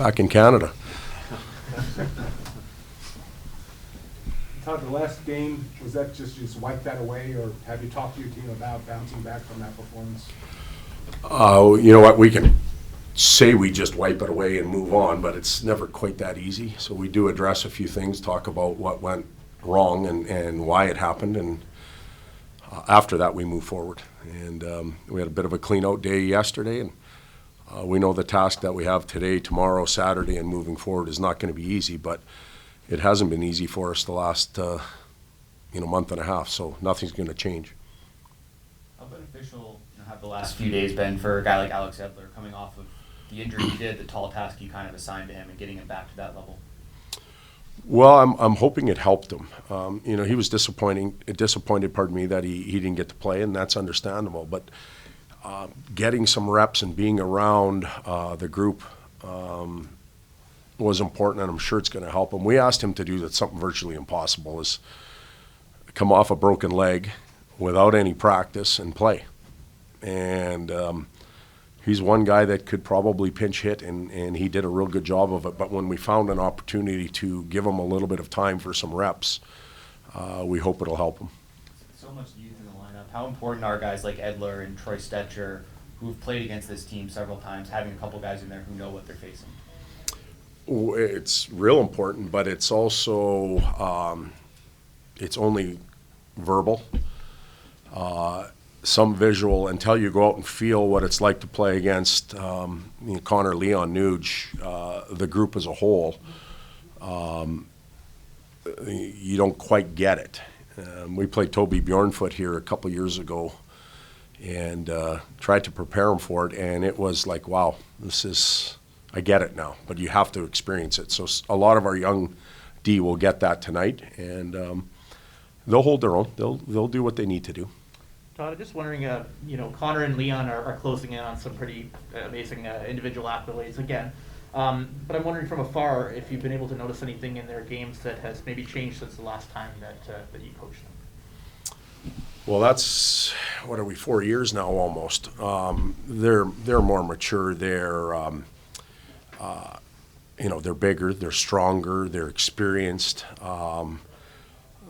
back in Canada. Todd, the last game, was that just wipe that away, or have you talked to your team about bouncing back from that performance? You know what, we can say we just wipe it away and move on, but it's never quite that easy. So we do address a few things, talk about what went wrong and why it happened, and after that we move forward. And we had a bit of a clean-out day yesterday, and we know the task that we have today, tomorrow, Saturday, and moving forward is not going to be easy, but it hasn't been easy for us the last month and a half, so nothing's going to change. How beneficial have the last few days been for a guy like Alex Edler coming off of the injury he did, the tall task you kind of assigned to him, and getting him back to that level? Well, I'm hoping it helped him. He was disappointed, that he didn't get to play, and that's understandable. But getting some reps and being around the group was important, and I'm sure it's going to help him. We asked him to do something virtually impossible, is come off a broken leg without any practice and play. And he's one guy that could probably pinch hit, and he did a real good job of it. But when we found an opportunity to give him a little bit of time for some reps, we hope it'll help him. So much youth in the lineup. How important are guys like Edler and Troy Stetcher, who've played against this team several times, having a couple guys in there who know what they're facing? It's real important, but it's also it's only verbal. Some visual until you go out and feel what it's like to play against Connor, Leon, Nuge, the group as a whole. You don't quite get it. We played Toby Bjornfoot here a couple years ago and tried to prepare him for it, and it was like, wow, I get it now, but you have to experience it. So a lot of our young D will get that tonight, and they'll hold their own. They'll do what they need to do. Todd, I'm just wondering, Connor and Leon are closing in on some pretty amazing individual accolades again. But I'm wondering from afar if you've been able to notice anything in their games that has maybe changed since the last time that you coached them. Well, that's, 4 years now almost. They're more mature. They're bigger, they're stronger, they're experienced.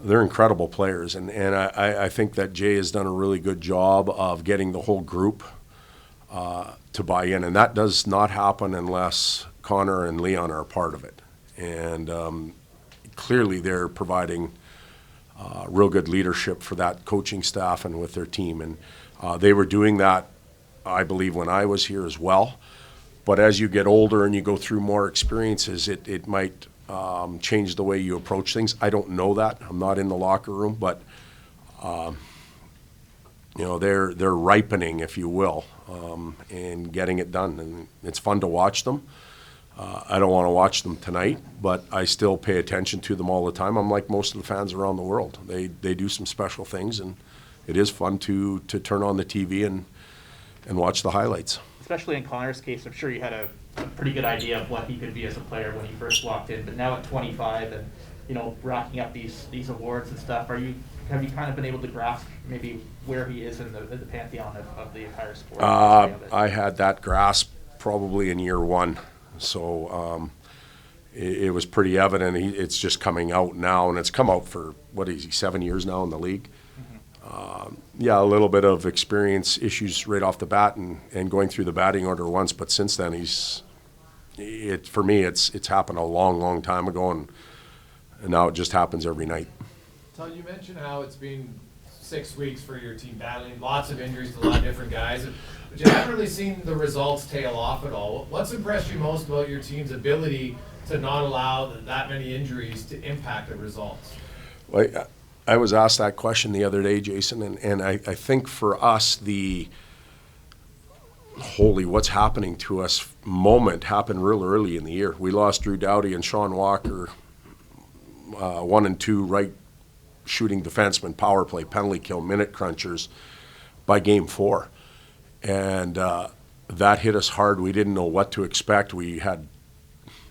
They're incredible players, and I think that Jay has done a really good job of getting the whole group to buy in, and that does not happen unless Connor and Leon are a part of it. And clearly they're providing real good leadership for that coaching staff and with their team, and they were doing that, I believe, when I was here as well. But as you get older and you go through more experiences, it might change the way you approach things. I don't know that. I'm not in the locker room, but they're ripening, if you will, and getting it done. And it's fun to watch them. I don't want to watch them tonight, but I still pay attention to them all the time. I'm like most of the fans around the world. They do some special things, and it is fun to turn on the TV and watch the highlights. Especially in Connor's case, I'm sure you had a pretty good idea of what he could be as a player when he first walked in. But now at 25 and racking up these awards and stuff, have you kind of been able to grasp maybe where he is in the pantheon of the entire sport? I had that grasp probably in year one, so it was pretty evident. It's just coming out now, and it's come out for 7 years now in the league. A little bit of experience issues right off the bat and going through the batting order once, but since then for me it's happened a long time ago, and now it just happens every night. Todd, you mentioned how it's been 6 weeks for your team battling lots of injuries to a lot of different guys, but you haven't really seen the results tail off at all. What's impressed you most about your team's ability to not allow that many injuries to impact the results? Well, I was asked that question the other day, Jason, and I think for us, the holy what's happening to us moment happened real early in the year. We lost Drew Doughty and Sean Walker, 1 and 2 right shooting defensemen, power play, penalty kill, minute crunchers by game 4. And that hit us hard. We didn't know what to expect. We had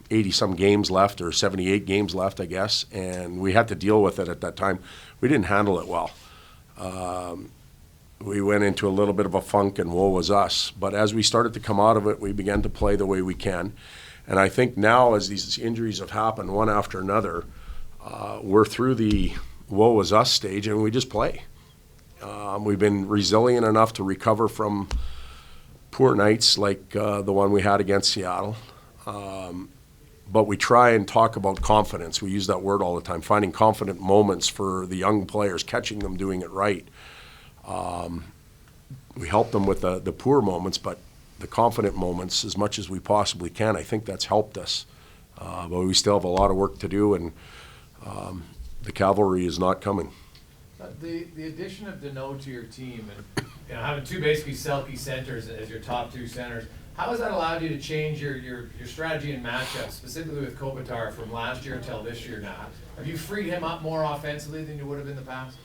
80-some games left, or 78 games left, I guess, and we had to deal with it at that time. We didn't handle it well. We went into a little bit of a funk, and woe was us. But as we started to come out of it, we began to play the way we can. And I think now, as these injuries have happened one after another, we're through the woe is us stage, and we just play. We've been resilient enough to recover from poor nights like the one we had against Seattle. But we try and talk about confidence. We use that word all the time, finding confident moments for the young players, catching them doing it right. We help them with the poor moments, but the confident moments as much as we possibly can. I think that's helped us. But we still have a lot of work to do, and the cavalry is not coming. The addition of Deneau to your team and having two basically Selke centers as your top two centers, how has that allowed you to change your strategy and matchups, specifically with Kopitar from last year until this year now? Have you freed him up more offensively than you would have in the past?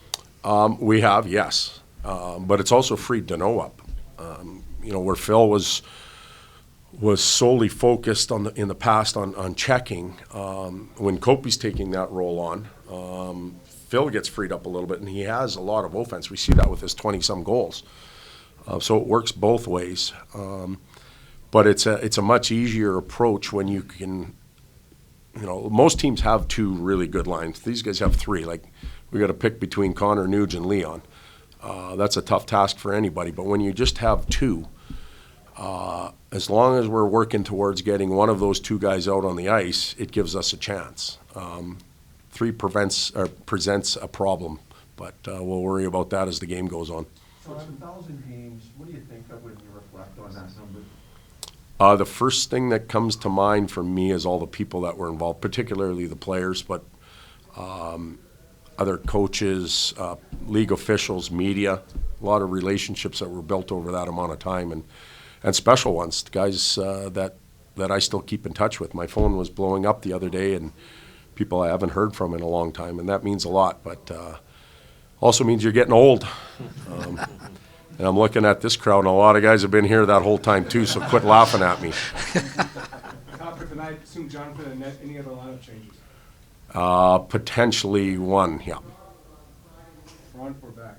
We have, yes. But it's also freed Deneau up. Where Phil was solely focused in the past on checking, when Kopi's taking that role on, Phil gets freed up a little bit, and he has a lot of offense. We see that with his 20-some goals. So it works both ways. But it's a much easier approach when you can, most teams have two really good lines. These guys have three. Like, we got to pick between Connor, Nuge, and Leon. That's a tough task for anybody. But when you just have two, as long as we're working towards getting one of those two guys out on the ice, it gives us a chance. Three presents a problem, but we'll worry about that as the game goes on. So 1,000 games, what do you think of when you reflect on that number? The first thing that comes to mind for me is all the people that were involved, particularly the players, but other coaches, league officials, media, a lot of relationships that were built over that amount of time, and special ones, guys that I still keep in touch with. My phone was blowing up the other day, and people I haven't heard from in a long time, and that means a lot, but also means you're getting old. And I'm looking at this crowd, and a lot of guys have been here that whole time too, so quit laughing at me. Todd, for tonight, assume Jonathan and net, any other lineup changes? Potentially one, yeah. Front or back?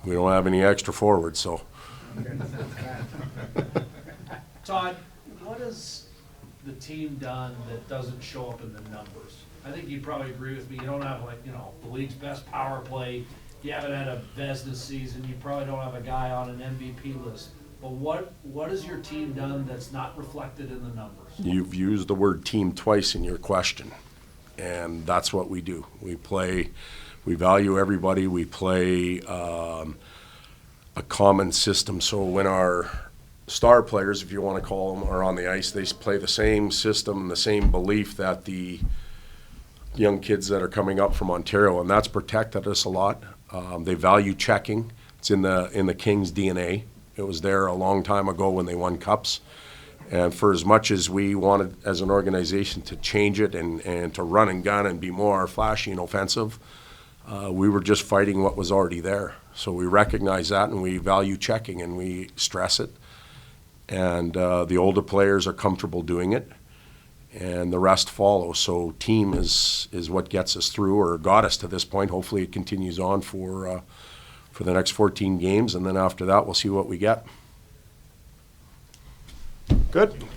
We don't have any extra forwards, so. Okay. Todd, what has the team done that doesn't show up in the numbers? I think you'd probably agree with me. You don't have, the league's best power play. You haven't had a Vezina season. You probably don't have a guy on an MVP list. But what has your team done that's not reflected in the numbers? You've used the word team twice in your question, and that's what we do. We value everybody. We play a common system. So when our star players, if you want to call them, are on the ice, they play the same system, the same belief that the young kids that are coming up from Ontario, and that's protected us a lot. They value checking. It's in the Kings' DNA. It was there a long time ago when they won cups. And for as much as we wanted as an organization to change it and to run and gun and be more flashy and offensive, we were just fighting what was already there. So we recognize that, and we value checking, and we stress it. And the older players are comfortable doing it, and the rest follow. So team is what gets us through, or got us to this point. Hopefully it continues on for the next 14 games, and then after that we'll see what we get. Good.